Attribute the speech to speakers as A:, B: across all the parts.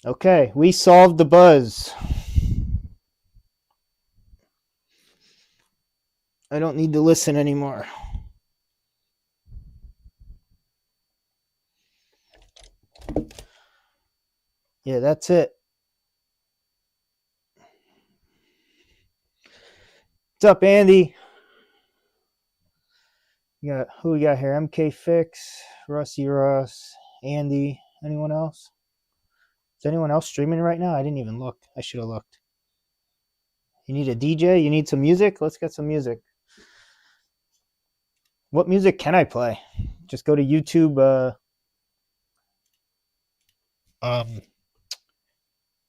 A: Okay, we solved the buzz. I don't need to listen anymore. Yeah, that's it. What's up, Andy? Who we got here? MK Fix, Rusty Russ, Andy. Anyone else? Is anyone else streaming right now? I didn't even look. I should have looked. You need a DJ? You need some music? Let's get some music. What music can I play? Just go to YouTube.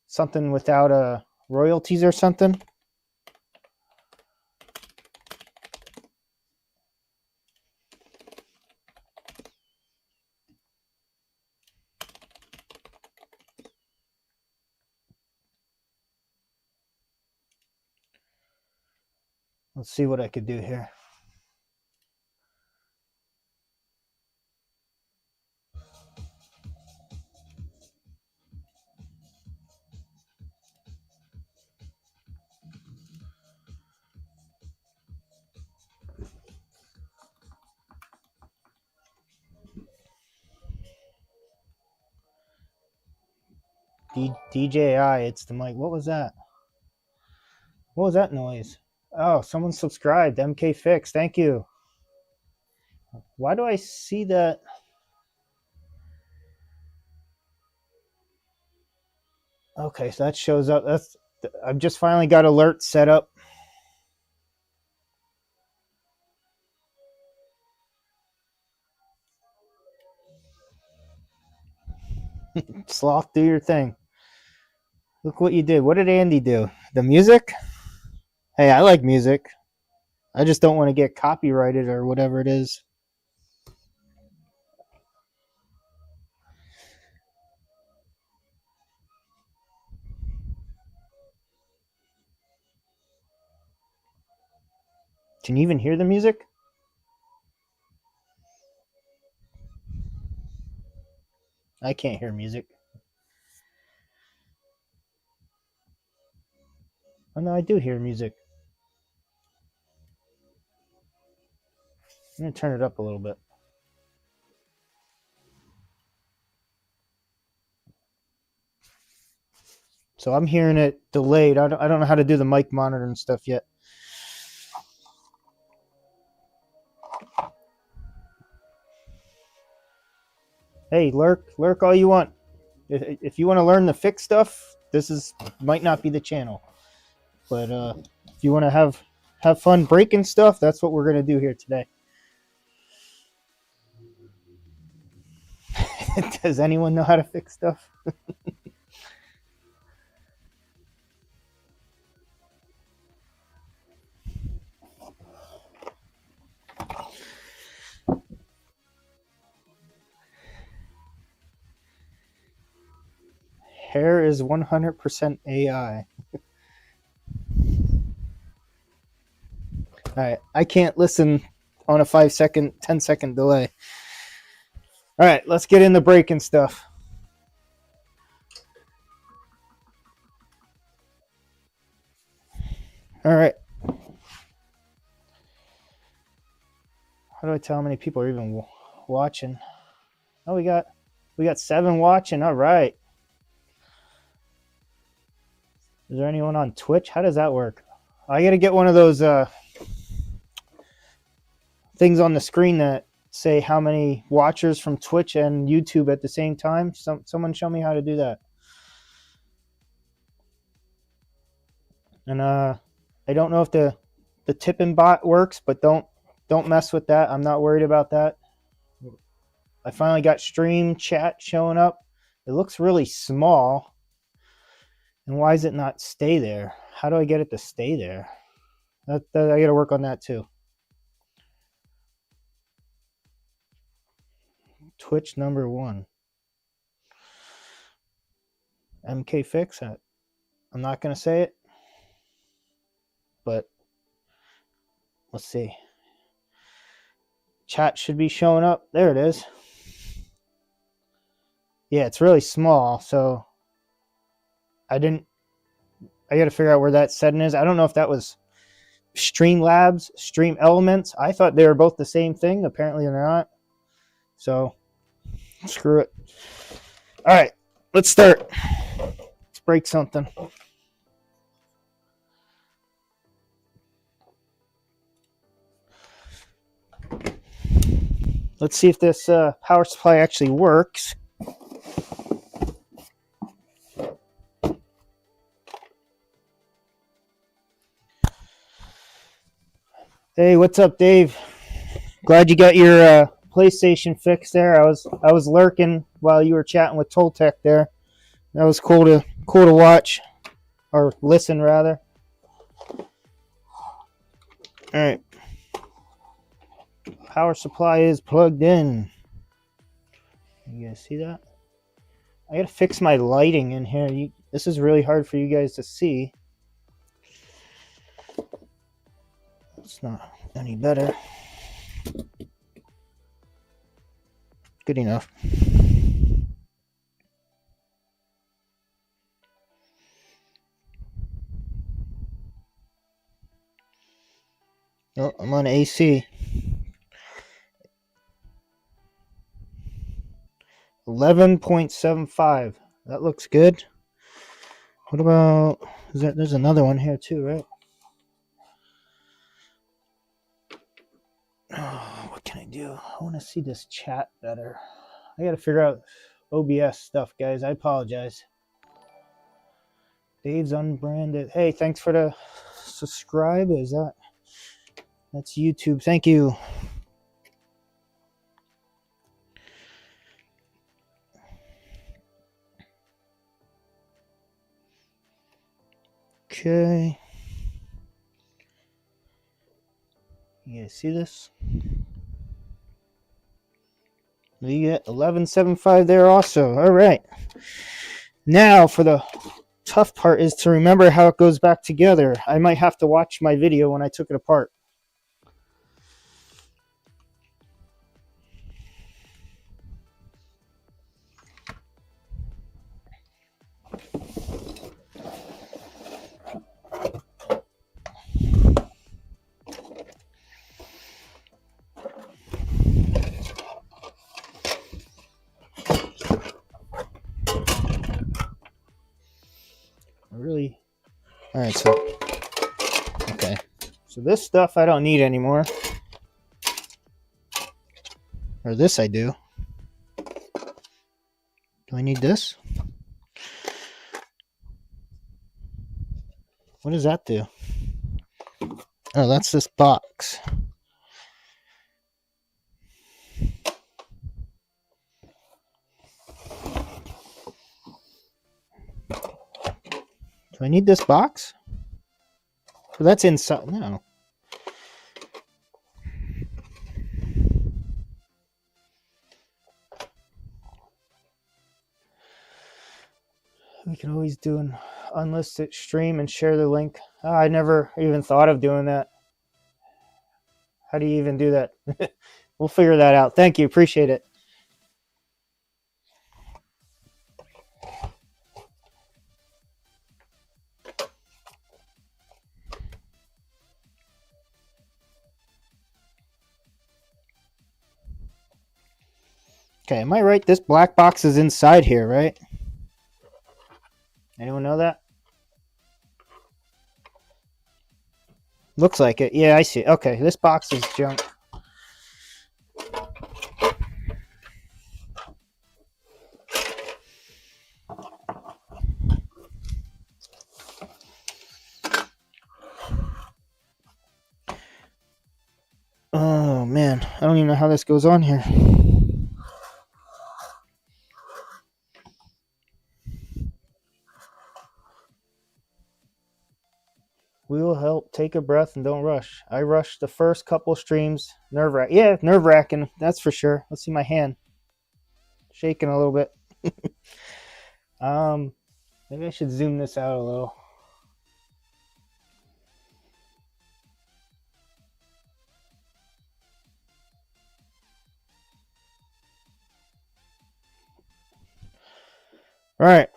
A: Something without royalties or something. Let's see what I could do here. DJI, it's the mic. What was that? What was that noise? Oh, someone subscribed. MK Fix, thank you. Why do I see that? Okay, so that shows up. I've just finally got alerts set up. Sloth, do your thing. Look what you did. What did Andy do? The music? Hey, I like music. I just don't want to get copyrighted or whatever it is. Can you even hear the music? I can't hear music. Oh no, I do hear music. I'm gonna turn it up a little bit. So I'm hearing it delayed. I don't know how to do the mic monitor and stuff yet. Hey, lurk all you want. If you want to learn the fix stuff, might not be the channel. But if you want to have fun breaking stuff, that's what we're gonna do here today. Does anyone know how to fix stuff? Hair is 100% AI. All right, I can't listen on a 5-second, 10-second delay. All right, let's get into breaking stuff. All right. How do I tell how many people are even watching? Oh, we got 7 watching. All right. Is there anyone on Twitch? How does that work? I got to get one of those things on the screen that say how many watchers from Twitch and YouTube at the same time. Someone show me how to do that. And I don't know if the tipping bot works, but don't mess with that. I'm not worried about that. I finally got stream chat showing up. It looks really small. And why does it not stay there? How do I get it to stay there? I got to work on that too. Twitch number 1. MK Fix. I'm not going to say it, but let's see. Chat should be showing up. There it is. Yeah, it's really small, so I got to figure out where that setting is. I don't know if that was Streamlabs, Stream Elements. I thought they were both the same thing. Apparently they're not. So screw it. All right, let's start. Let's break something. Let's see if this power supply actually works. Hey, what's up, Dave? Glad you got your PlayStation fixed there. I was lurking while you were chatting with Toltec there. That was cool to watch, or listen rather. All right, power supply is plugged in. You guys see that? I gotta fix my lighting in here. This is really hard for you guys to see. It's not any better. Good enough. Oh, I'm on AC. 11.75. That looks good. What about... There's another one here too, right? Oh, what can I do? I want to see this chat better. I got to figure out OBS stuff, guys. I apologize. Dave's unbranded. Hey, thanks for the subscribe. That's YouTube. Thank you. Okay. You guys see this? We get 11.75 there also. All right. Now for the tough part is to remember how it goes back together. I might have to watch my video when I took it apart. Really? All right, okay. So this stuff I don't need anymore. Or this I do. Do I need this? What does that do? Oh, that's this box. Do I need this box? Well, that's inside. No. We can always do an unlisted stream and share the link. Oh, I never even thought of doing that. How do you even do that? We'll figure that out. Thank you. Appreciate it. Okay, am I right? This black box is inside here, right? Anyone know that? Looks like it. Yeah, I see. Okay, this box is junk. Oh, man. I don't even know how this goes on here. We will help. Take a breath and don't rush. I rushed the first couple streams. Nerve-wracking. Yeah, nerve-wracking. That's for sure. Let's see my hand. Shaking a little bit. Maybe I should zoom this out a little. All right.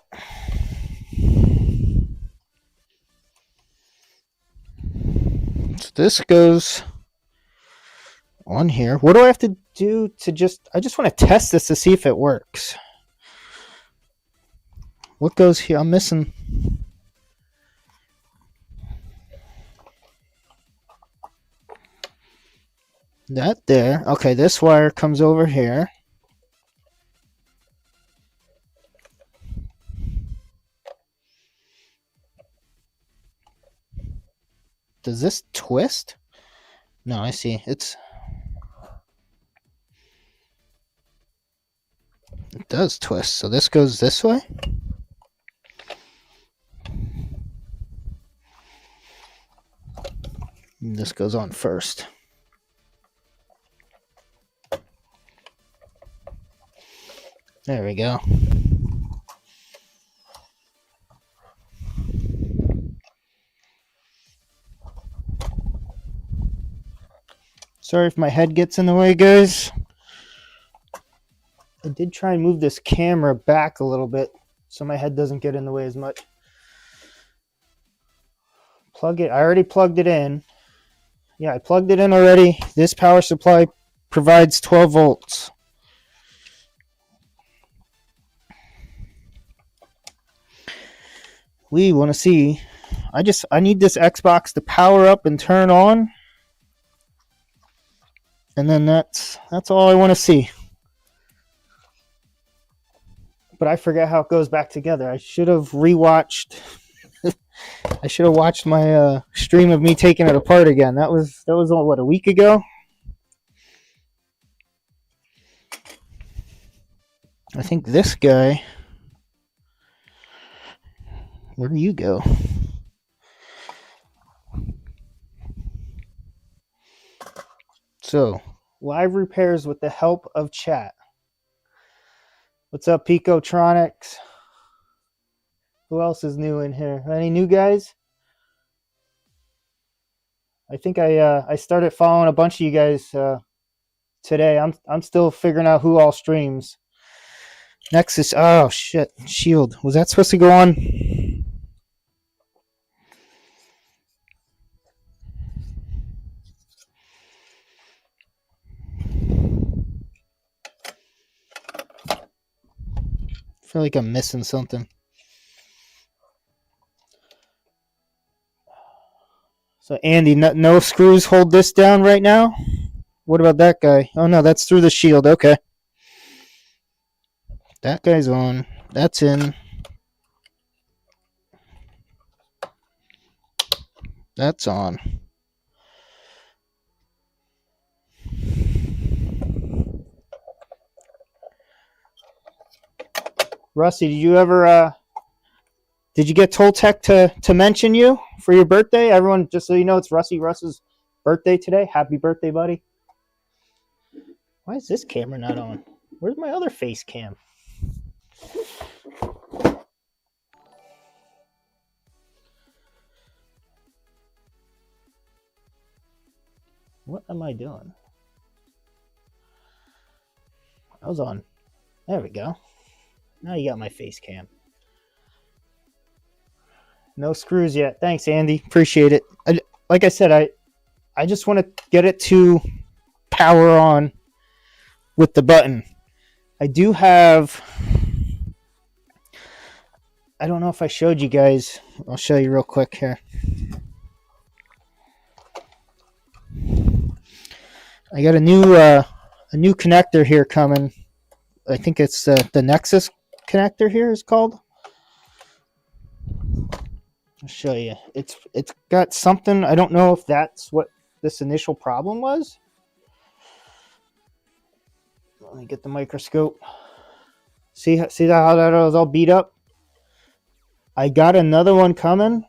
A: this goes on here. What do I have to do to I just want to test this to see if it works. What goes here? I'm missing. That there. Okay, this wire comes over here. Does this twist? No, I see. It does twist. So this goes this way. And this goes on first. There we go. Sorry if my head gets in the way, guys. I did try and move this camera back a little bit so my head doesn't get in the way as much. Plug it. I already plugged it in. Yeah, I plugged it in already. This power supply provides 12 volts. We want to see. I need this Xbox to power up and turn on. And then that's all I want to see. But I forget how it goes back together. I should have rewatched. I should have watched my stream of me taking it apart again. That was what, a week ago? I think this guy. Where do you go? So, live repairs with the help of chat. What's up, Picotronics? Who else is new in here? Any new guys? I think I started following a bunch of you guys today. I'm still figuring out who all streams. Nexus. Oh shit. Shield. Was that supposed to go on? I feel like I'm missing something. So Andy, no screws hold this down right now? What about that guy? Oh no, that's through the shield. Okay. That guy's on. That's in. That's on. Rusty, did you get Toltec to mention you for your birthday? Everyone, just so you know, it's Rusty Russ's birthday today. Happy birthday, buddy. Why is this camera not on? Where's my other face cam? What am I doing? I was on. There we go. Now you got my face cam. No screws yet. Thanks, Andy. Appreciate it. Like I said, I just want to get it to power on with the button. I do have... I don't know if I showed you guys. I'll show you real quick here. I got a new connector here coming. I think it's the Nexus connector here is called. I'll show you. It's got something. I don't know if that's what this initial problem was. Let me get the microscope. See how that was all beat up? I got another one coming.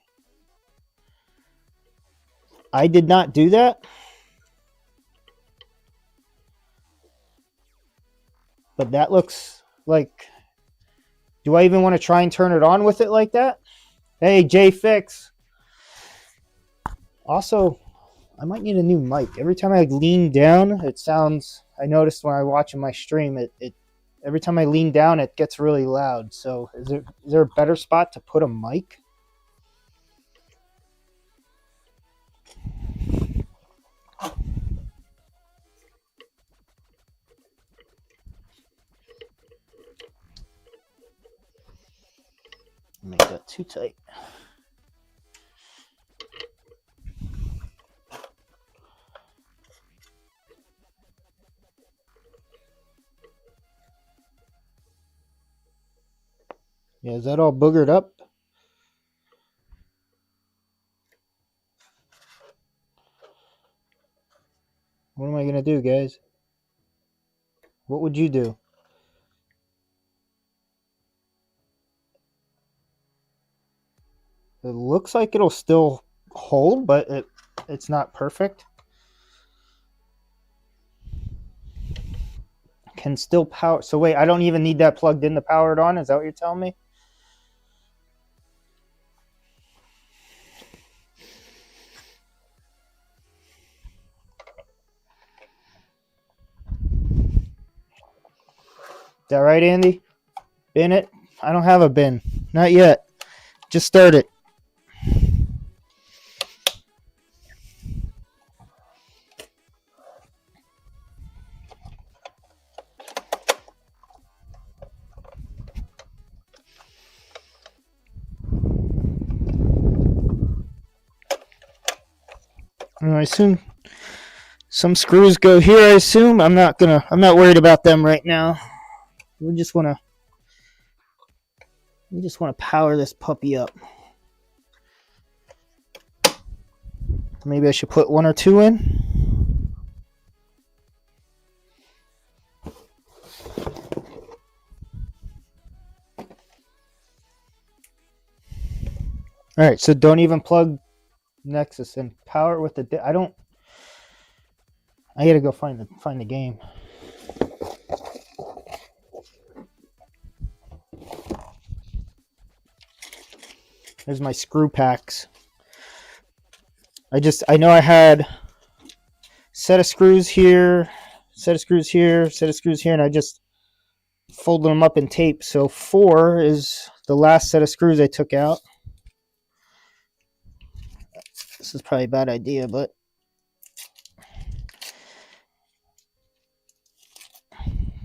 A: I did not do that. But that looks like... Do I even want to try and turn it on with it like that? Hey, J-Fix. Also, I might need a new mic. Every time I lean down, it sounds... I noticed when I watch my stream, it every time I lean down, it gets really loud. So is there a better spot to put a mic? Make that too tight. Yeah, is that all boogered up? What am I going to do, guys? What would you do? It looks like it'll still hold, but it's not perfect. Can still power. So wait, I don't even need that plugged in to power it on? Is that what you're telling me? Is that right, Andy? Bin it? I don't have a bin. Not yet. Just start it. I assume some screws go here. I assume I'm not worried about them right now. We just want to power this puppy up. Maybe I should put one or two in. All right, so don't even plug Nexus and power it with the. I gotta go find the game. There's my screw packs. I know I had set of screws here, set of screws here, set of screws here, and I just folded them up in tape. So 4 is the last set of screws I took out. This is probably a bad idea, but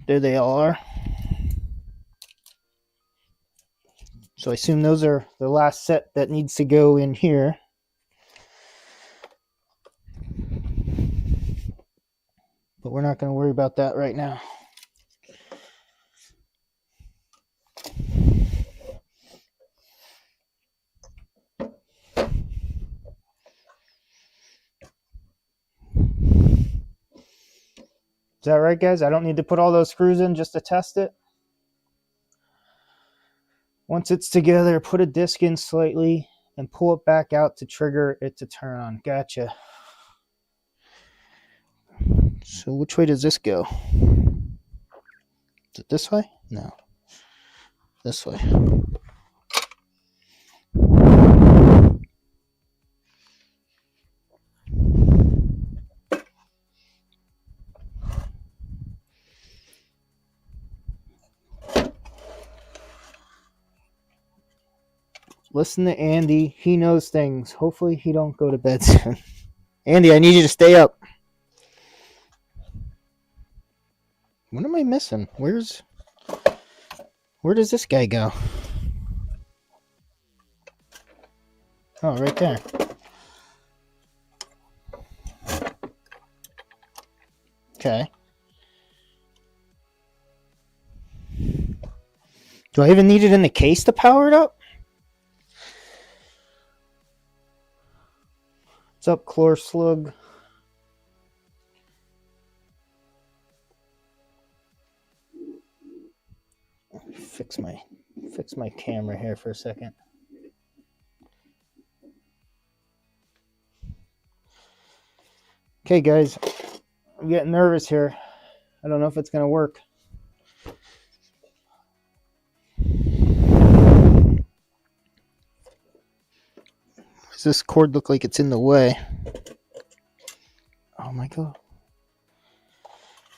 A: there they all are. So I assume those are the last set that needs to go in here. But we're not going to worry about that right now. Is that right, guys? I don't need to put all those screws in just to test it. Once it's together, put a disc in slightly and pull it back out to trigger it to turn on. Gotcha. So which way does this go? Is it this way? No. This way. Listen to Andy. He knows things. Hopefully he don't go to bed soon. Andy, I need you to stay up. What am I missing? Where does this guy go? Oh, right there. Okay. Do I even need it in the case to power it up? What's up, Chlor Slug? Fix my camera here for a second. Okay, guys, I'm getting nervous here. I don't know if it's gonna work. Does this cord look like it's in the way? Oh my god.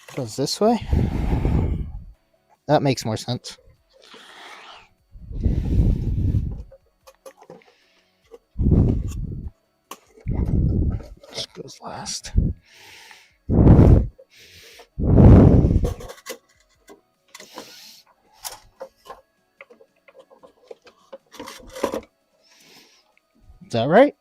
A: It goes this way? That makes more sense. This goes last. that right?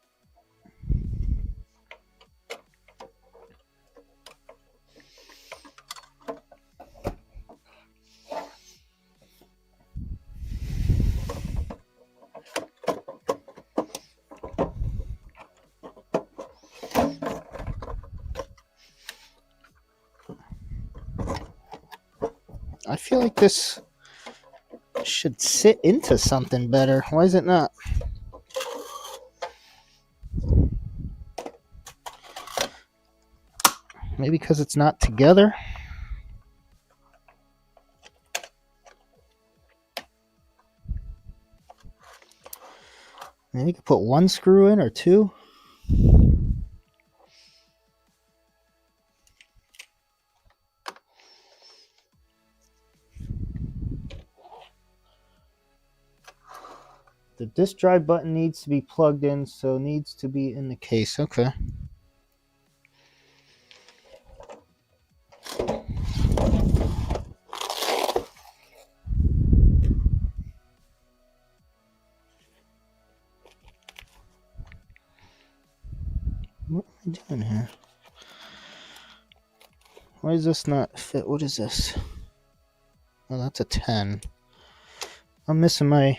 A: I feel like this should sit into something better. Why is it not? Maybe because it's not together. Maybe you could put one screw in or two. The disk drive button needs to be plugged in, so needs to be in the case. Okay. What am I doing here? Why does this not fit? What is this? Oh, that's a 10. I'm missing my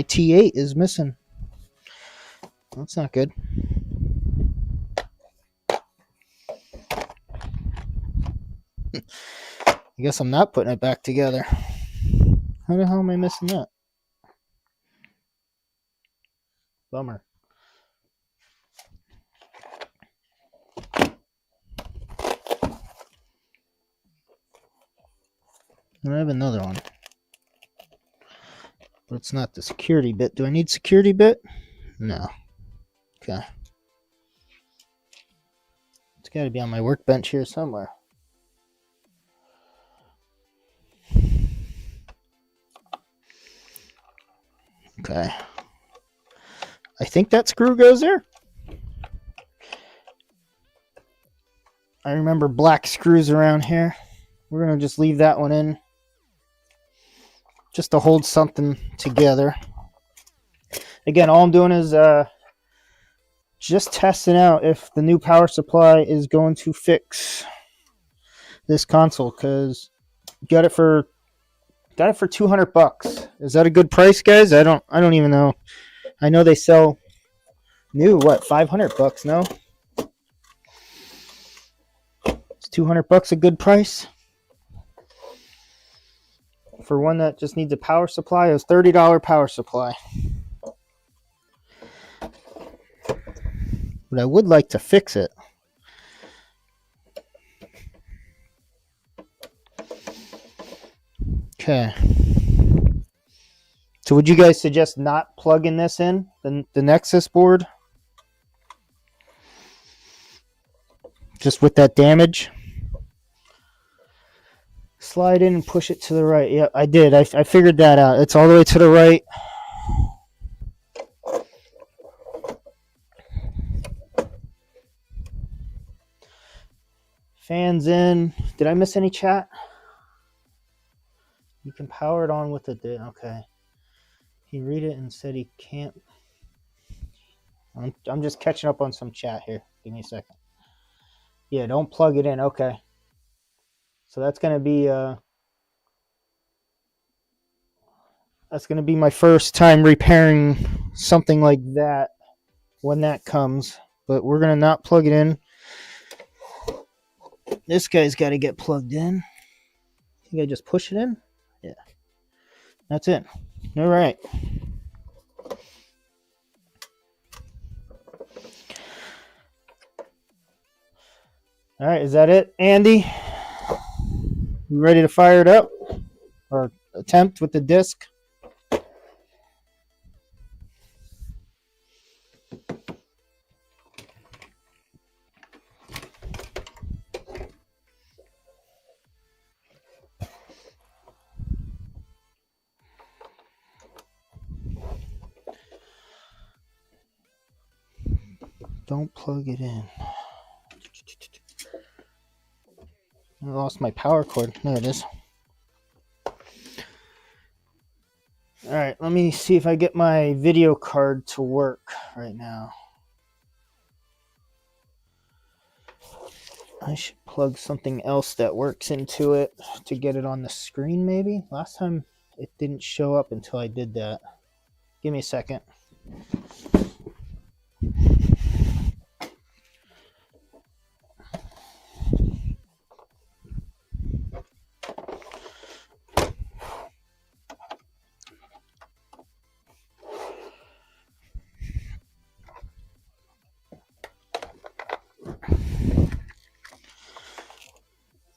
A: T8 is missing. That's not good. I guess I'm not putting it back together. How the hell am I missing that? Bummer. I have another one. But it's not the security bit. Do I need security bit? No. Okay. It's got to be on my workbench here somewhere. Okay. I think that screw goes there. I remember black screws around here. We're going to just leave that one in. Just to hold something together. Again, all I'm doing is just testing out if the new power supply is going to fix this console, because got it for $200. Is that a good price, guys? I don't even know. I know they sell new, what, $500? No, it's $200 a good price for one that just needs a power supply. It was $30 power supply. But I would like to fix it. Okay. So would you guys suggest not plugging this in, the Nexus board? Just with that damage? Slide in and push it to the right. Yep, I did. I figured that out. It's all the way to the right. Fans in. Did I miss any chat? You can power it on with the... Okay. He read it and said he can't... I'm just catching up on some chat here. Give me a second. Yeah, don't plug it in. Okay. So that's going to be... That's going to be my first time repairing something like that when that comes. But we're going to not plug it in. This guy's got to get plugged in. I think I just push it in. Yeah. That's it. All right. All right. Is that it, Andy? You ready to fire it up? Or attempt with the disc? Don't plug it in. I lost my power cord. There it is. All right, let me see if I get my video card to work right now. I should plug something else that works into it to get it on the screen maybe. Last time it didn't show up until I did that. Give me a second.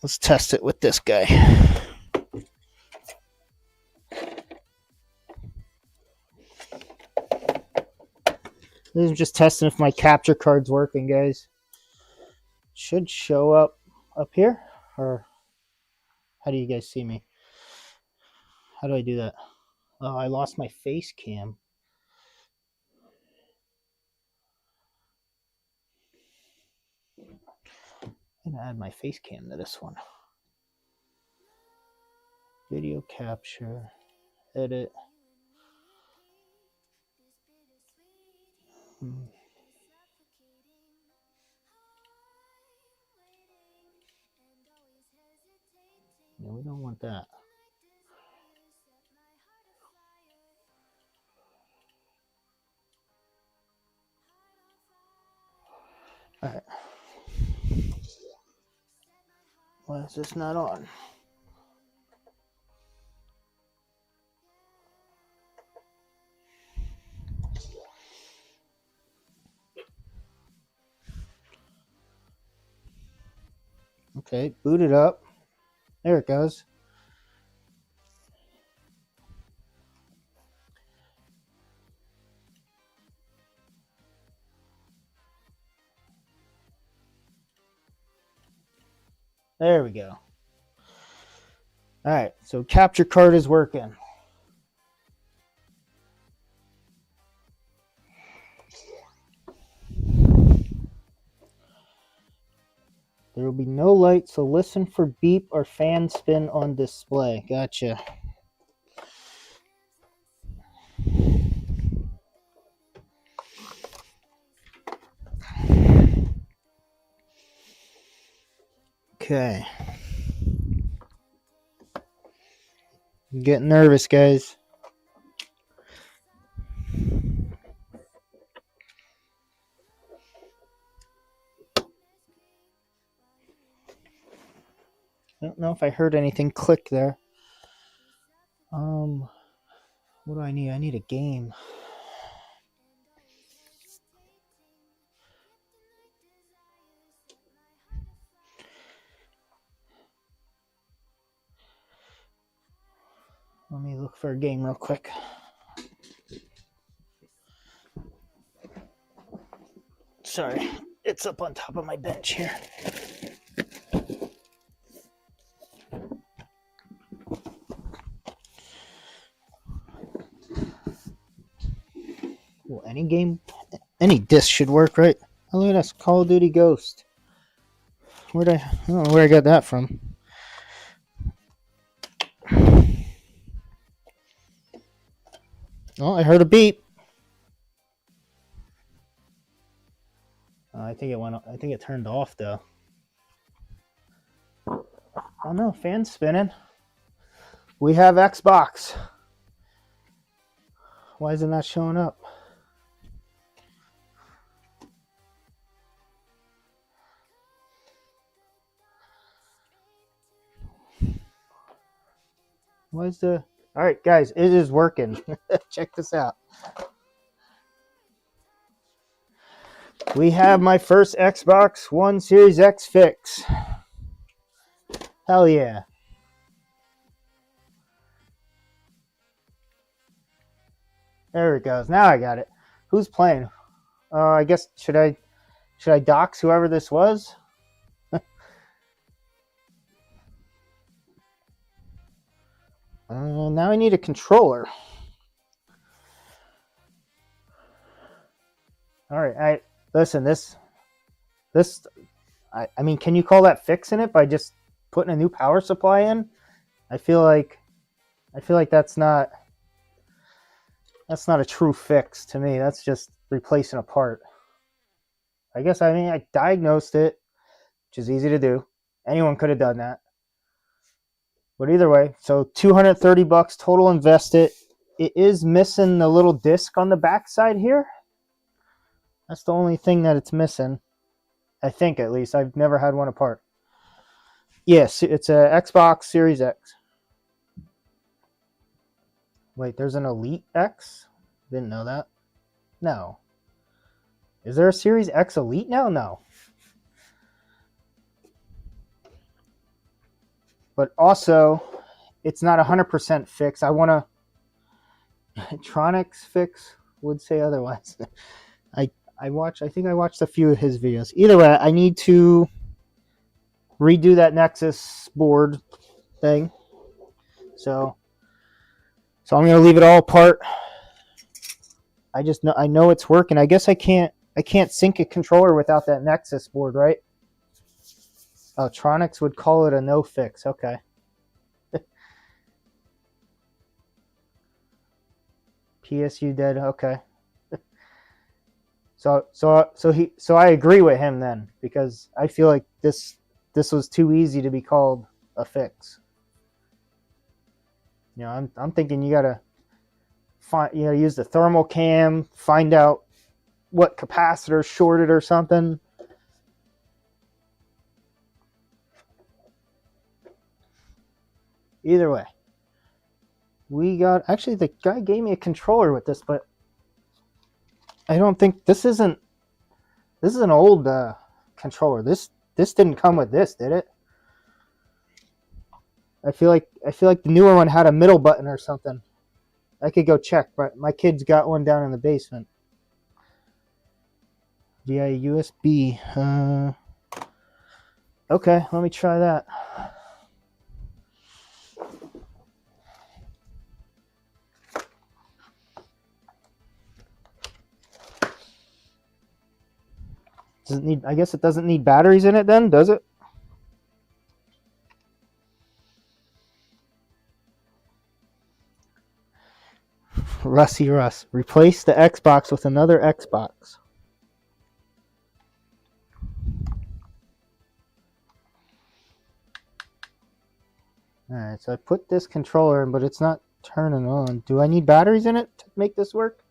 A: Let's test it with this guy. This is just testing if my capture card's working, guys. Should show up here, or how do you guys see me? How do I do that? Oh, I lost my face cam. I'm gonna add my face cam to this one. Video capture, edit. No, we don't want that. All right. Why is this not on? Okay, boot it up. There it goes. There we go. All right, so capture card is working. There will be no light, so listen for beep or fan spin on display. Gotcha. Okay. I'm getting nervous, guys. I don't know if I heard anything click there. What do I need? I need a game. Let me look for a game real quick. Sorry, it's up on top of my bench here. Well, any game, any disc should work, right? Oh, look at us, Call of Duty Ghost. I don't know where I got that from. Oh, I heard a beep. I think it went. I think it turned off though. Oh no, fan's spinning. We have Xbox. Why is it not showing up? Why is the... All right, guys, it is working. Check this out. We have my first Xbox One Series X fix. Hell yeah. There it goes. Now I got it. Who's playing? I guess should I dox whoever this was? Now I need a controller. All right, listen. I mean, can you call that fixing it by just putting a new power supply in? I feel like that's not. That's not a true fix to me. That's just replacing a part. I guess, I mean, I diagnosed it, which is easy to do. Anyone could have done that. But either way, so $230 total invested. It is missing the little disc on the back side here. That's the only thing that it's missing. I think, at least. I've never had one apart. Yes, it's a Xbox Series X. Wait, there's an Elite X? Didn't know that. No. Is there a Series X Elite now? No. But also, it's not 100% fixed. I want to... Tronics fix would say otherwise. I think I watched a few of his videos. Either way, I need to redo that Nexus board thing. So I'm gonna leave it all apart. I know it's working. I guess I can't sync a controller without that Nexus board, right? Oh, Tronics would call it a no fix. Okay. PSU dead. Okay. So I agree with him then, because I feel like this was too easy to be called a fix. You know, I'm thinking you gotta use the thermal cam, find out what capacitor shorted or something. Either way, actually the guy gave me a controller with this, but I don't think this is an old controller. This didn't come with this, did it? I feel like the newer one had a middle button or something. I could go check, but my kid's got one down in the basement. Via USB. Okay, let me try that. Does it need? I guess it doesn't need batteries in it then, does it? Rusty Russ. Replace the Xbox with another Xbox. Alright, so I put this controller in, but it's not turning on. Do I need batteries in it to make this work?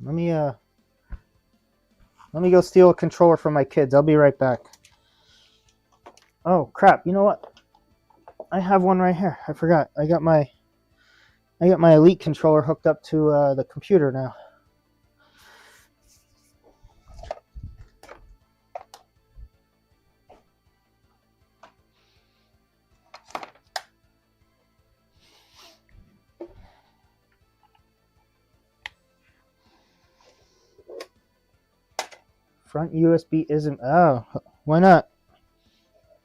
A: Let me go steal a controller from my kids. I'll be right back. Oh crap! You know what? I have one right here. I forgot. I got my Elite controller hooked up to the computer now. Front USB isn't. Oh, why not?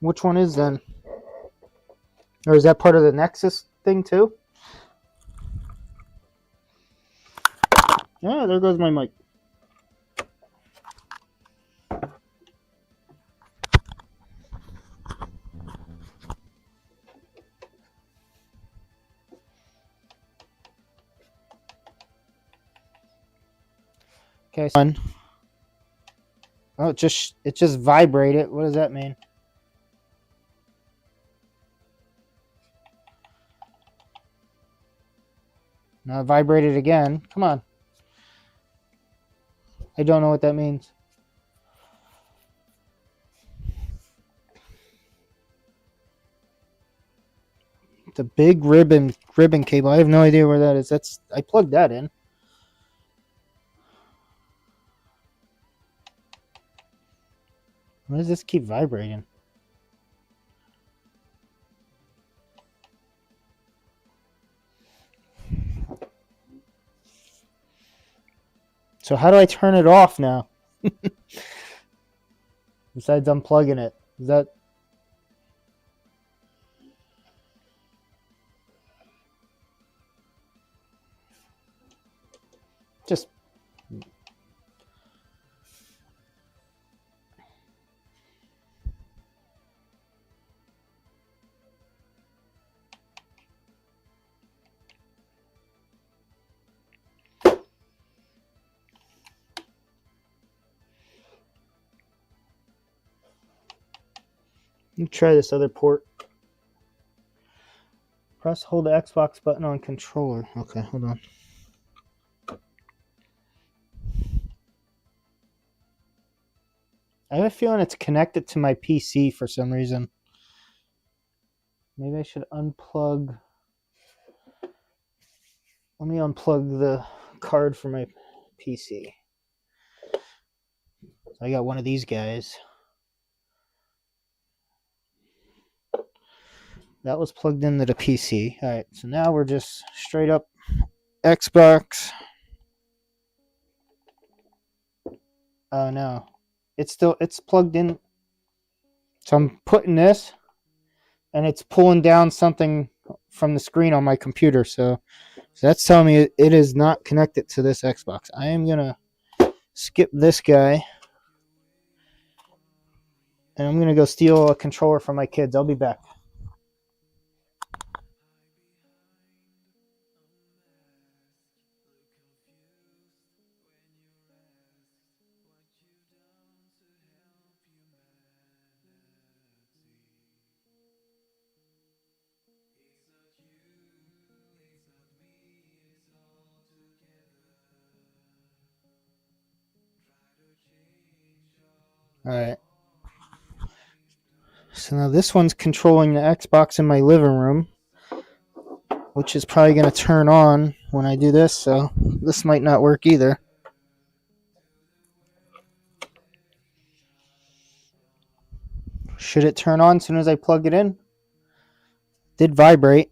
A: Which one is then? Or is that part of the Nexus thing too? Yeah, there goes my mic. Okay, son. Oh, it just vibrated. What does that mean? Now it vibrated again. Come on. I don't know what that means. The big ribbon cable. I have no idea where that is. I plugged that in. Why does this keep vibrating? So how do I turn it off now? Besides unplugging it. Is that... Just... Let me try this other port. Press hold the Xbox button on controller. Okay, hold on. I have a feeling it's connected to my PC for some reason. Maybe I should unplug. Let me unplug the card from my PC. I got one of these guys. That was plugged into the PC. All right, so now we're just straight up Xbox. Oh no, it's plugged in. So I'm putting this, and it's pulling down something from the screen on my computer. So that's telling me it is not connected to this Xbox. I am gonna skip this guy, and I'm gonna go steal a controller from my kids. I'll be back. All right. So now this one's controlling the Xbox in my living room, which is probably going to turn on when I do this, so this might not work either. Should it turn on as soon as I plug it in? Did vibrate.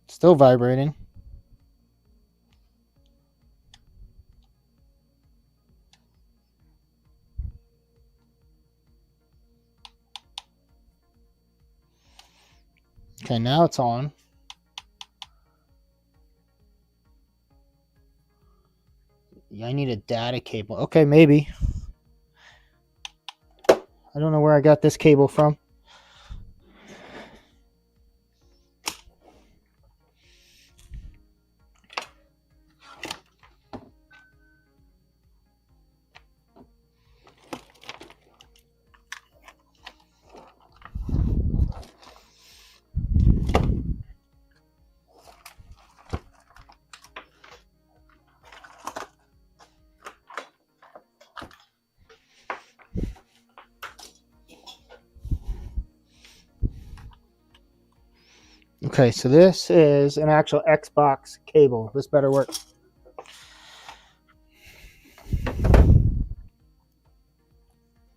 A: Still vibrating. Okay, now it's on. Yeah, I need a data cable. Okay, maybe. I don't know where I got this cable from. Okay, so this is an actual Xbox cable. This better work.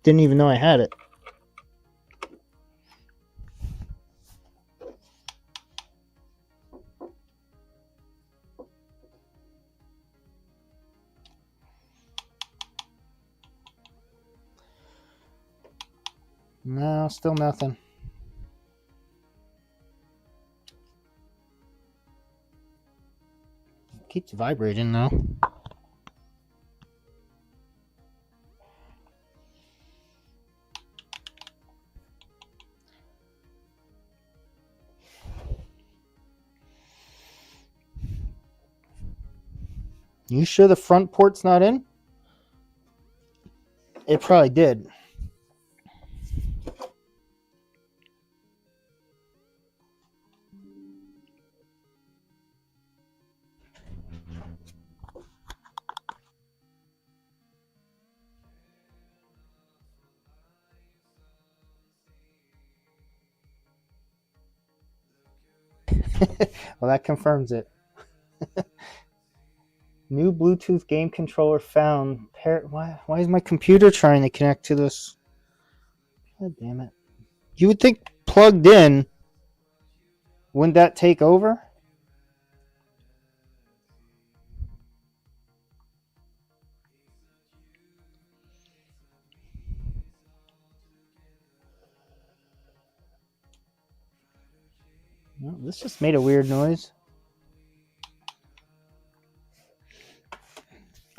A: Didn't even know I had it. No, still nothing. Keeps vibrating though. You sure the front port's not in? It probably did. Well, that confirms it. New Bluetooth game controller found. Why is my computer trying to connect to this? God damn it. You would think plugged in, wouldn't that take over? No, this just made a weird noise.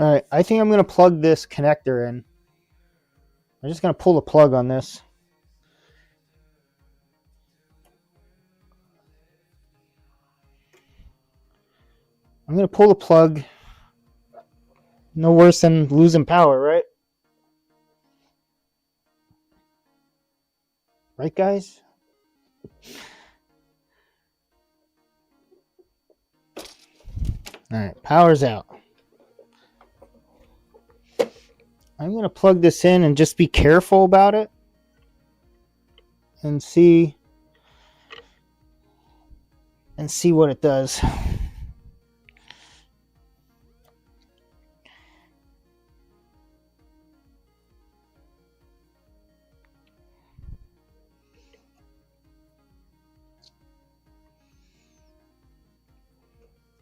A: Alright, I think I'm going to plug this connector in. I'm just going to pull the plug on this. I'm going to pull the plug. No worse than losing power, right? Right, guys? All right, power's out. I'm going to plug this in and just be careful about it and see what it does.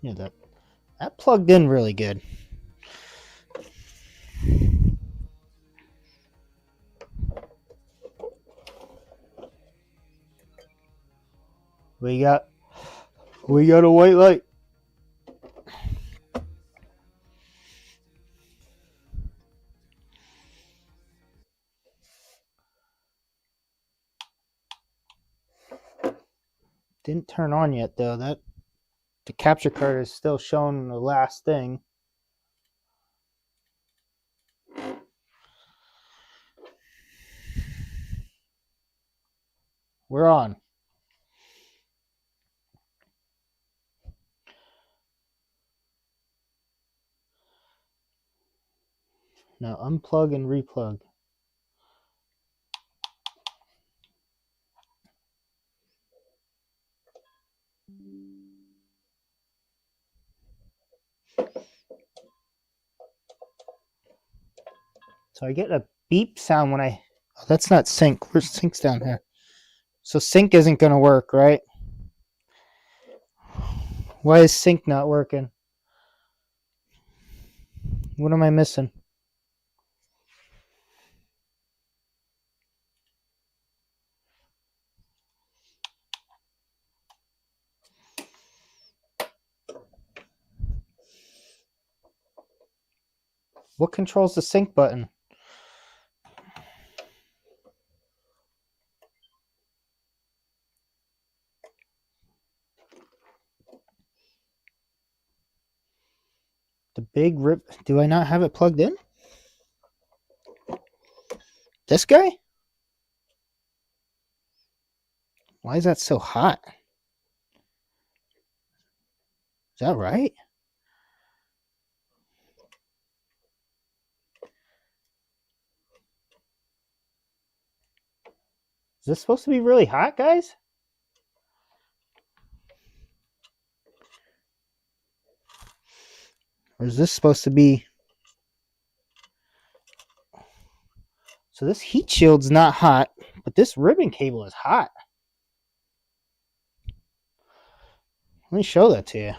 A: Yeah, that plugged in really good. We got a white light. Didn't turn on yet though. The capture card is still showing the last thing. We're on. Now unplug and replug. So I get a beep sound when I... Oh, that's not sync. Where's sync's down here? So sync isn't going to work, right? Why is sync not working? What am I missing? What controls the sync button? The big rip. Do I not have it plugged in? This guy? Why is that so hot? Is that right? Is this supposed to be really hot, guys? Or is this supposed to be... So this heat shield's not hot, but this ribbon cable is hot. Let me show that to you.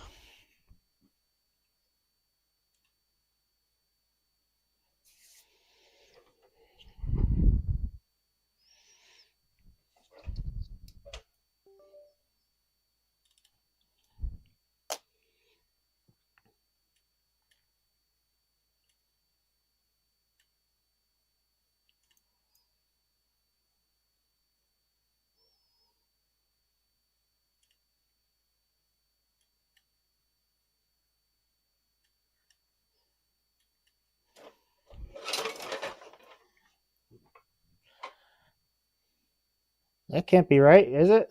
A: That can't be right, is it?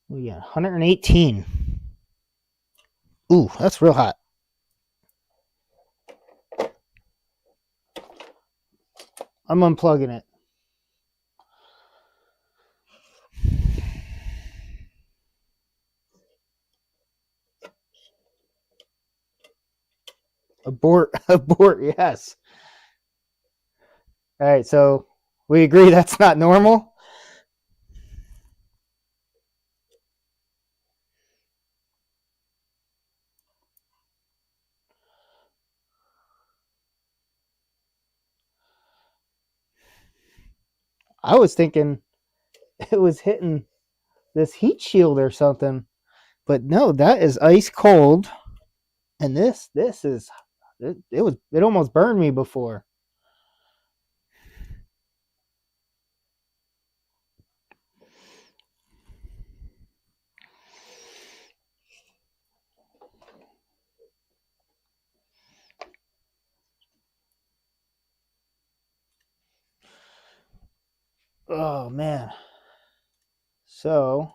A: We got 118. Ooh, that's real hot. I'm unplugging it. Abort, abort, yes. All right, so we agree that's not normal. I was thinking it was hitting this heat shield or something, but no, that is ice cold. And this is it almost burned me before. Oh man. So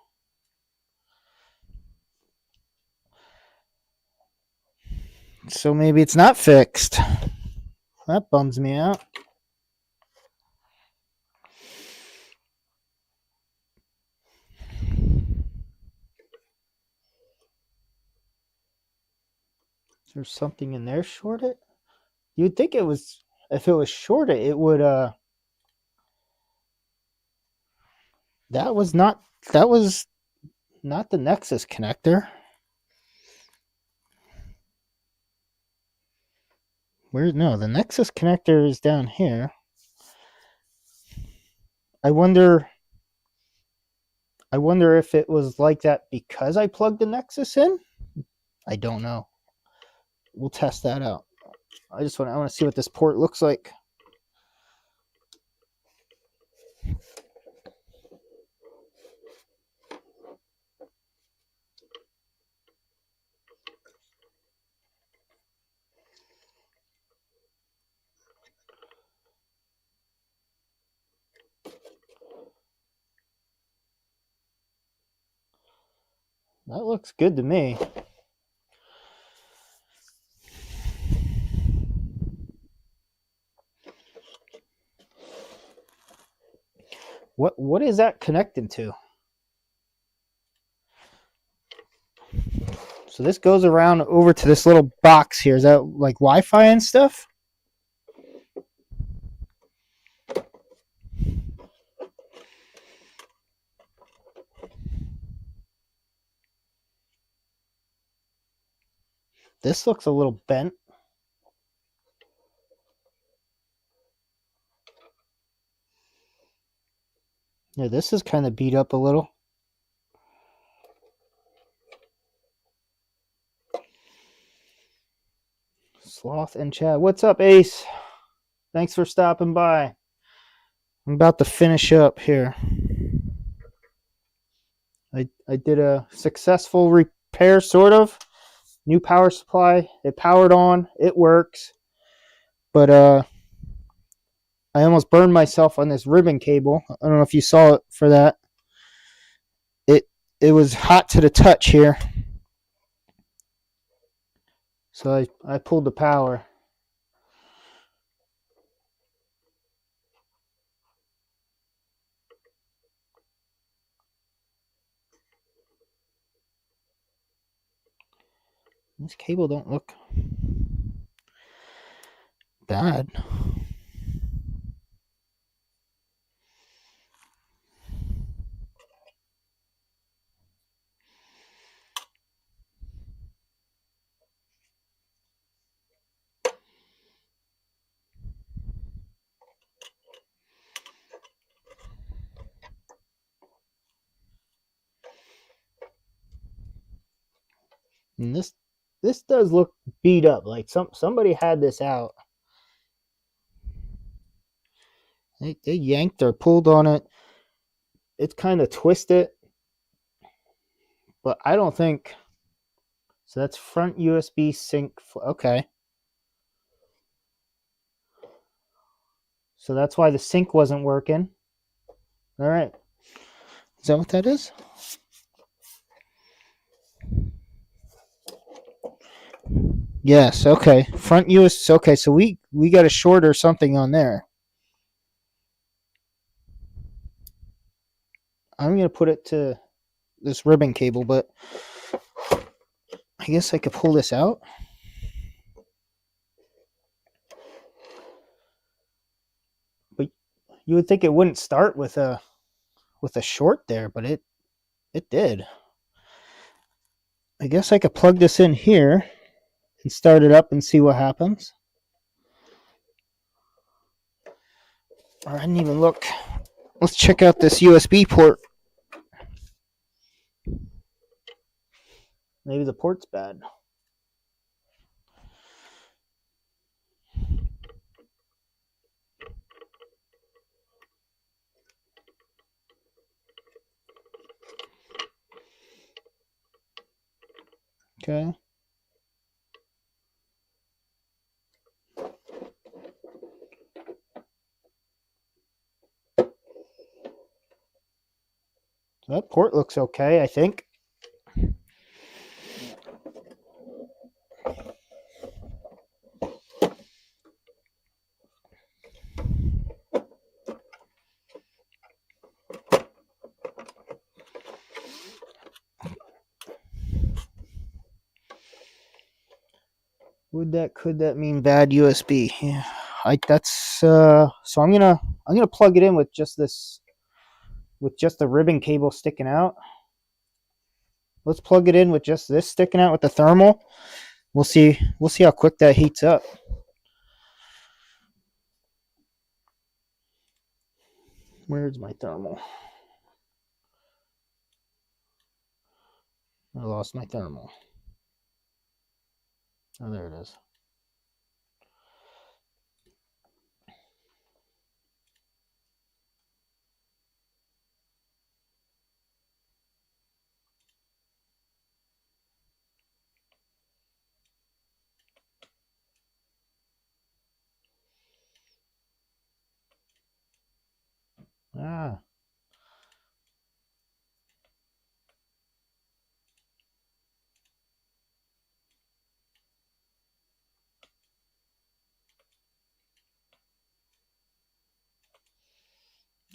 A: maybe it's not fixed. That bums me out. Is there something in there shorted? You'd think it was, if it was shorted, it would that was not the Nexus connector. Where no, the Nexus connector is down here. I wonder if it was like that because I plugged the Nexus in. I don't know. We'll test that out. I want to see what this port looks like. That looks good to me. What is that connecting to? So this goes around over to this little box here. Is that like Wi-Fi and stuff? This looks a little bent. Yeah, this is kind of beat up a little. Sloth and Chad. What's up, Ace? Thanks for stopping by. I'm about to finish up here. I did a successful repair, sort of. New power supply. It powered on. It works. But I almost burned myself on this ribbon cable. I don't know if you saw it for that. It was hot to the touch here. So I pulled the power. This cable don't look bad. And this does look beat up. Like somebody had this out. They yanked or pulled on it. It's kind of twisted. But I don't think so. That's front USB sync. Okay. So that's why the sync wasn't working. All right. Is that what that is? Yes. Okay. Front USB. Okay. So we got a short or something on there. I'm going to put it to this ribbon cable, but I guess I could pull this out. But you would think it wouldn't start with a short there, but it did. I guess I could plug this in here and start it up and see what happens. Or I didn't even look. Let's check out this USB port. Maybe the port's bad. Okay. That port looks okay, I think. Could that mean bad USB? Yeah, that's so I'm gonna plug it in with just this, with just the ribbon cable sticking out. Let's plug it in with just this sticking out with the thermal. We'll see how quick that heats up. Where's my thermal? I lost my thermal. Oh, there it is. Ah.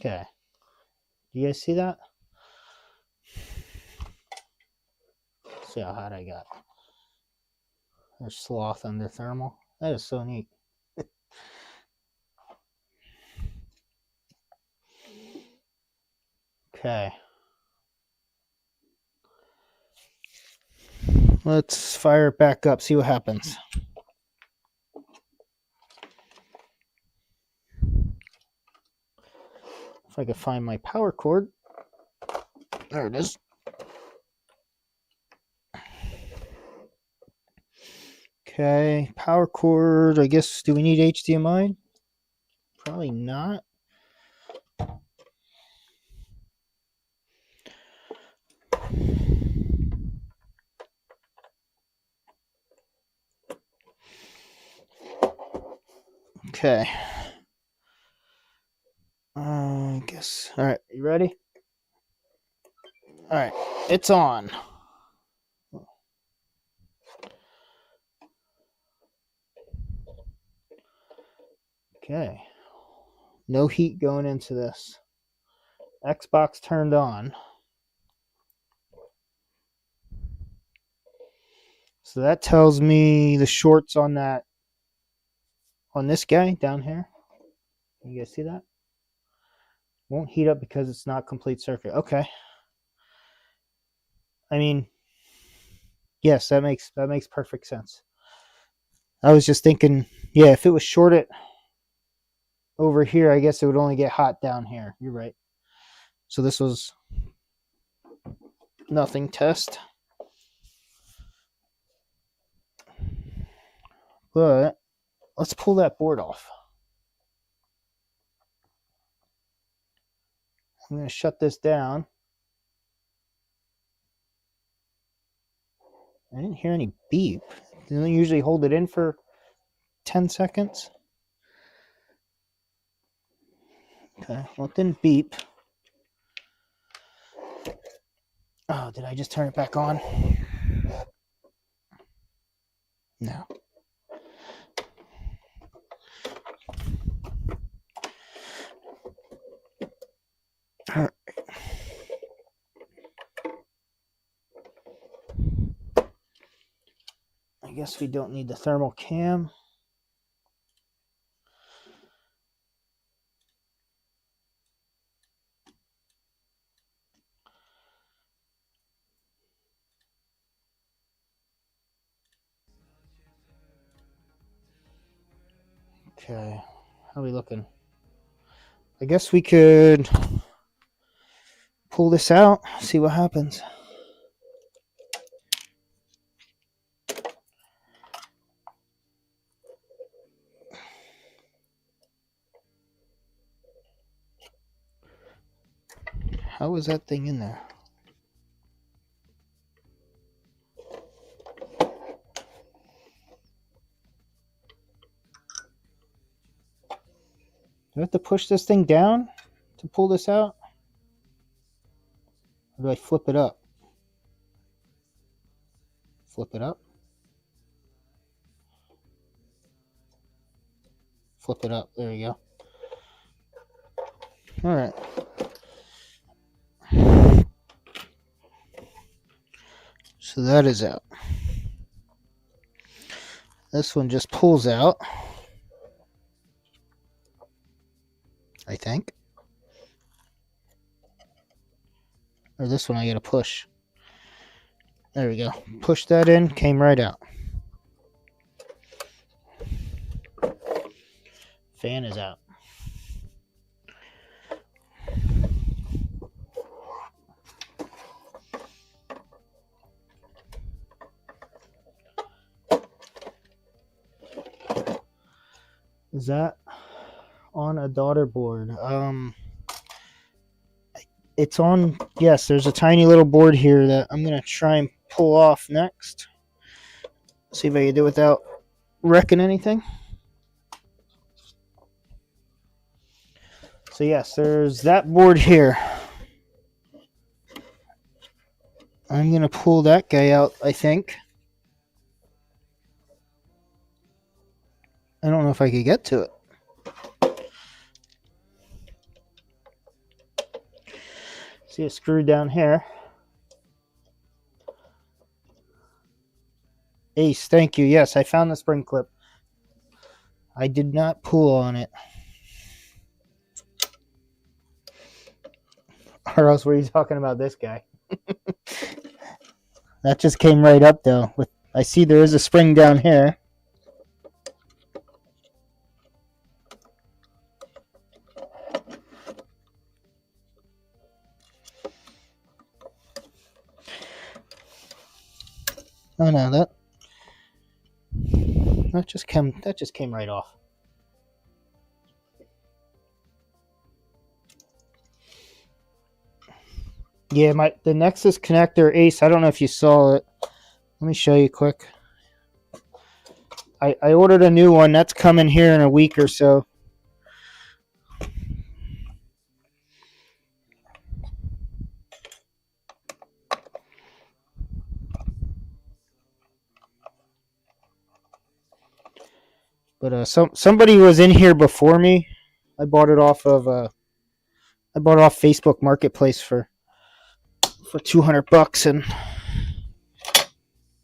A: Okay. Do you guys see that? Let's see how hot I got. There's sloth under thermal. That is so neat. Okay. Let's fire it back up, see what happens. If I could find my power cord. There it is. Okay, power cord. I guess, do we need HDMI? Probably not. Okay. I guess. All right, you ready? All right, it's on. Okay. No heat going into this. Xbox turned on. So that tells me the shorts on that, on this guy down here. You guys see that? Won't heat up because it's not complete circuit. Okay. I mean, yes, that makes perfect sense. I was just thinking, yeah, if it was shorted over here, I guess it would only get hot down here. You're right. So this was nothing test. But let's pull that board off. I'm going to shut this down. I didn't hear any beep. Doesn't it usually hold it in for 10 seconds? Okay, well, it didn't beep. Oh, did I just turn it back on? No. All right. I guess we don't need the thermal cam. Okay, how are we looking? I guess we could pull this out, see what happens. How is that thing in there? Do I have to push this thing down to pull this out? Or do I flip it up? Flip it up. Flip it up. There you go. All right. So that is out. This one just pulls out, I think. Or this one I gotta push. There we go. Push that in, came right out. Fan is out. Is that on a daughter board? It's on, yes, there's a tiny little board here that I'm going to try and pull off next. See if I can do it without wrecking anything. So yes, there's that board here. I'm going to pull that guy out, I think. I don't know if I could get to it. See a screw down here. Ace, thank you. Yes, I found the spring clip. I did not pull on it. Or else were you talking about this guy? That just came right up though. I see there is a spring down here. Oh no, that just came right off. Yeah, the Nexus connector, Ace, I don't know if you saw it. Let me show you quick. I ordered a new one. That's coming here in a week or so. But somebody was in here before me. I bought it off Facebook Marketplace for $200, and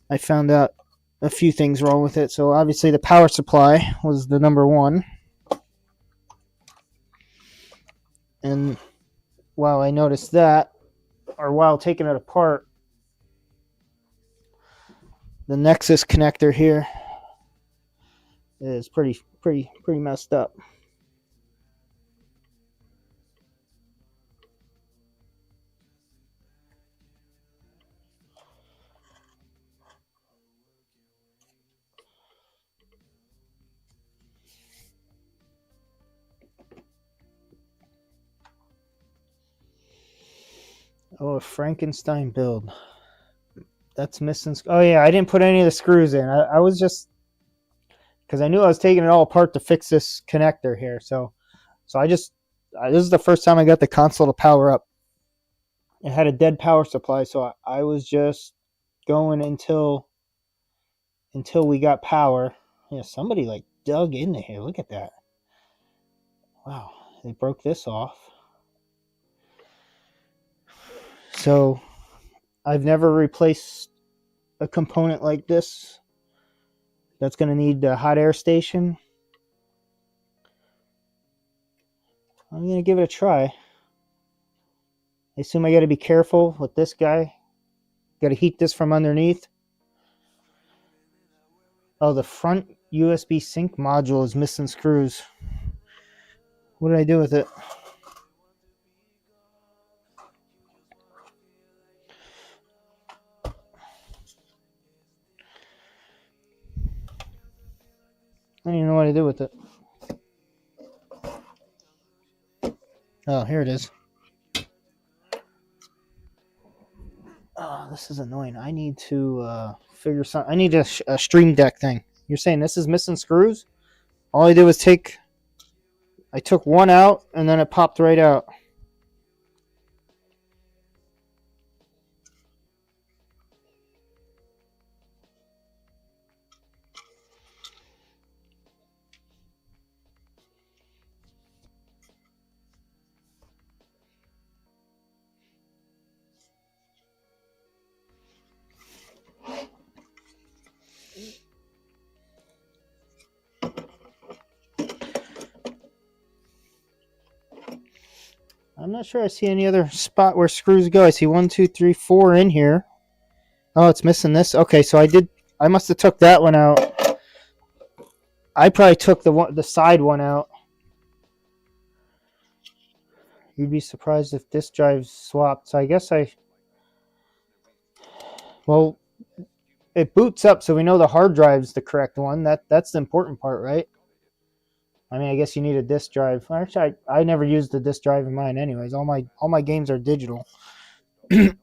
A: I found out a few things wrong with it. So obviously the power supply was the number one. And while I noticed that, or while taking it apart, the Nexus connector here is pretty messed up. Oh, a Frankenstein build. That's missing. Oh yeah, I didn't put any of the screws in. I was just, because I knew I was taking it all apart to fix this connector here. So this is the first time I got the console to power up. It had a dead power supply, so I was just going until we got power. Yeah, somebody like dug into here. Look at that. Wow, they broke this off. So I've never replaced a component like this that's going to need a hot air station. I'm going to give it a try. I assume I got to be careful with this guy. Got to heat this from underneath. Oh, the front USB sync module is missing screws. What did I do with it? I don't even know what to do with it. Oh, here it is. Oh, this is annoying. I need to figure something. I need a Stream Deck thing. You're saying this is missing screws? All I did was I took one out and then it popped right out. not sure I see any other spot where screws go. I see 1, 2, 3, 4 in here. Oh, it's missing this. Okay, so I must have took that one out. I probably took the side one out. You'd be surprised if this drive's swapped. So I guess well, it boots up, so we know the hard drive's the correct one. That's the important part, right? I mean, I guess you need a disk drive. Actually, I never used the disk drive in mine, anyways. All my games are digital. Do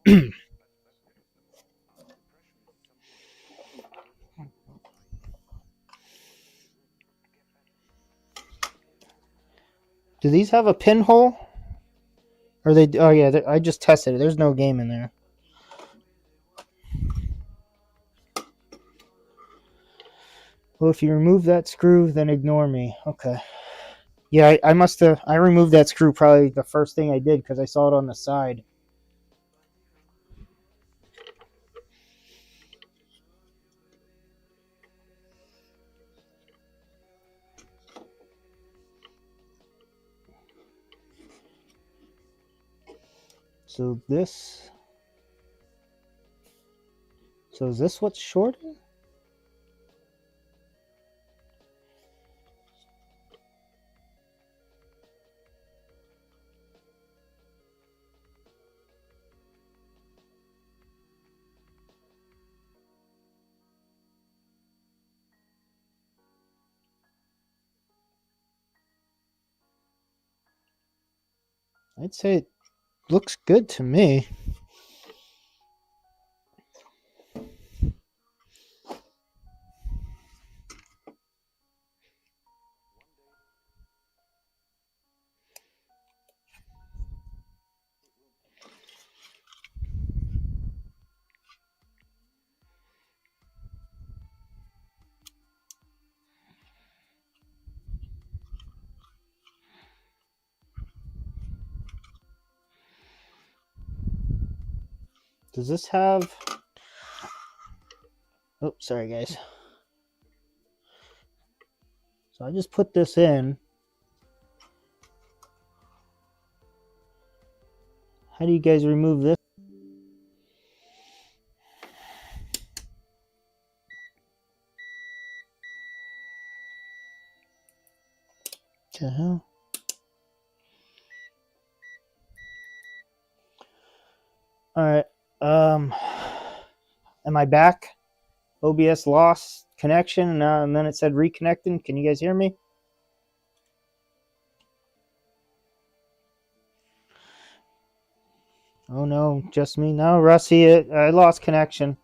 A: these have a pinhole? Or they? Oh yeah, I just tested it. There's no game in there. Well, if you remove that screw, then ignore me. Okay. Yeah, I must have. I removed that screw probably the first thing I did because I saw it on the side. So is this what's shorted? I'd say it looks good to me. Does this have... Oh, sorry guys. So I just put this in. How do you guys remove this? What the hell? Alright. Am I back? OBS lost connection, and then it said reconnecting. Can you guys hear me? Oh no, just me. No, Rusty, I lost connection.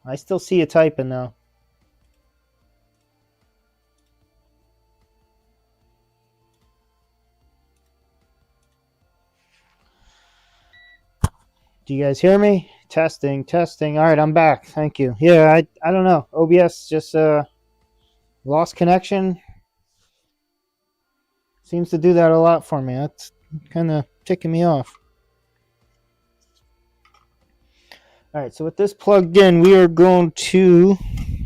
A: I still see you typing though. Do you guys hear me? Testing. All right, I'm back. Thank you. Yeah, I don't know. OBS just lost connection. Seems to do that a lot for me. That's kind of ticking me off. All right, so with this plugged in, we are going to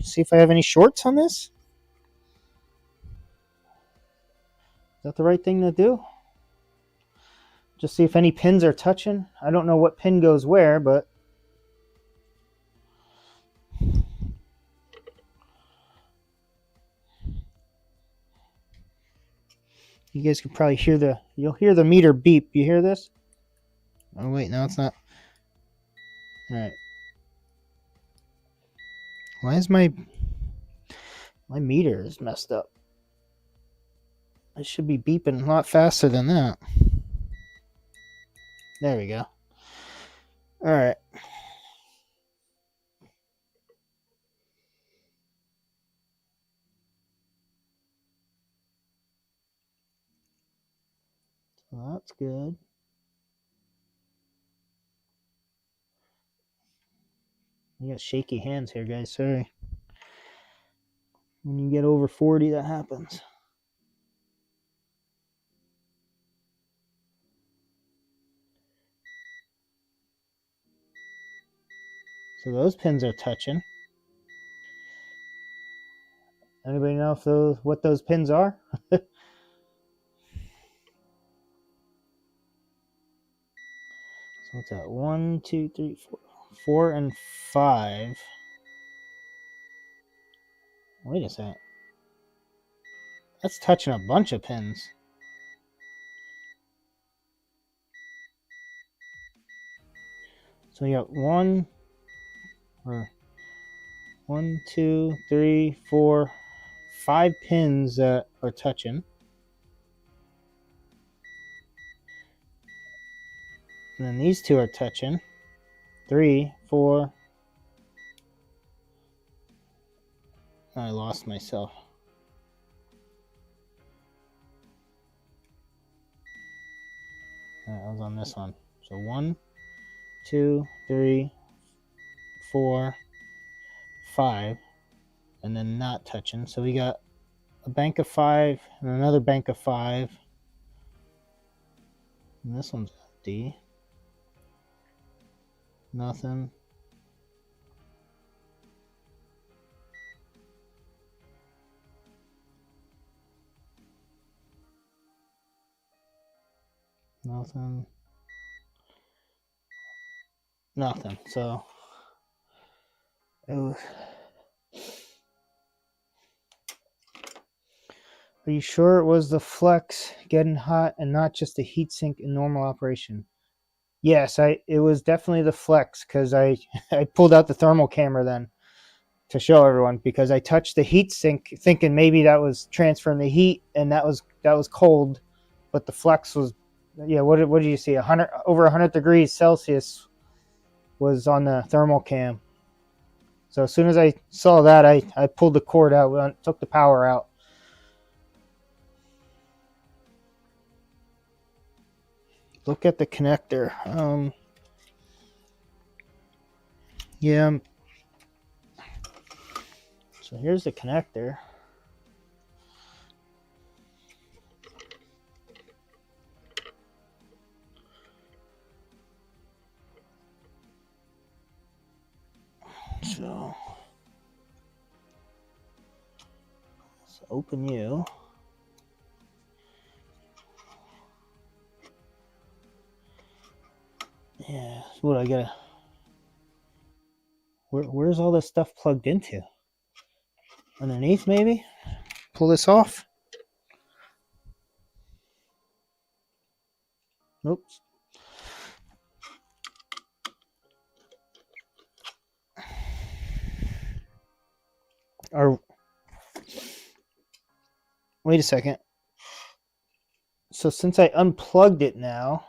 A: see if I have any shorts on this. Is that the right thing to do? Just see if any pins are touching. I don't know what pin goes where, but you guys can probably hear you'll hear the meter beep. You hear this? Oh wait, no, it's not. All right. Why is my meter is messed up? It should be beeping a lot faster than that. There we go. All right. So that's good. I got shaky hands here, guys. Sorry. When you get over 40, that happens. So those pins are touching. Anybody know what those pins are? what's that? 1, 2, 3, 4. 4 and 5. Wait a second. That's touching a bunch of pins. So you got 1, 2, 3, 4, 5 pins that are touching. And then these two are touching. 3, 4. I lost myself. I was on this one. So 1, 2, 3, 4, 5, and then not touching. So we got a bank of 5 and another bank of 5. And this one's D. Nothing. Nothing. Nothing. So it was. Are you sure it was the flex getting hot and not just the heatsink in normal operation? Yes, it was definitely the flex, because I pulled out the thermal camera then to show everyone, because I touched the heatsink thinking maybe that was transferring the heat, and that was cold, but the flex was, yeah. What did you see? Over 100 degrees Celsius was on the thermal cam. So as soon as I saw that, I pulled the cord out, took the power out. Look at the connector. Yeah. So here's the connector. So let's open you. Yeah, what I gotta. Where's all this stuff plugged into? Underneath, maybe? Pull this off. Oops. Or wait a second. So since I unplugged it now,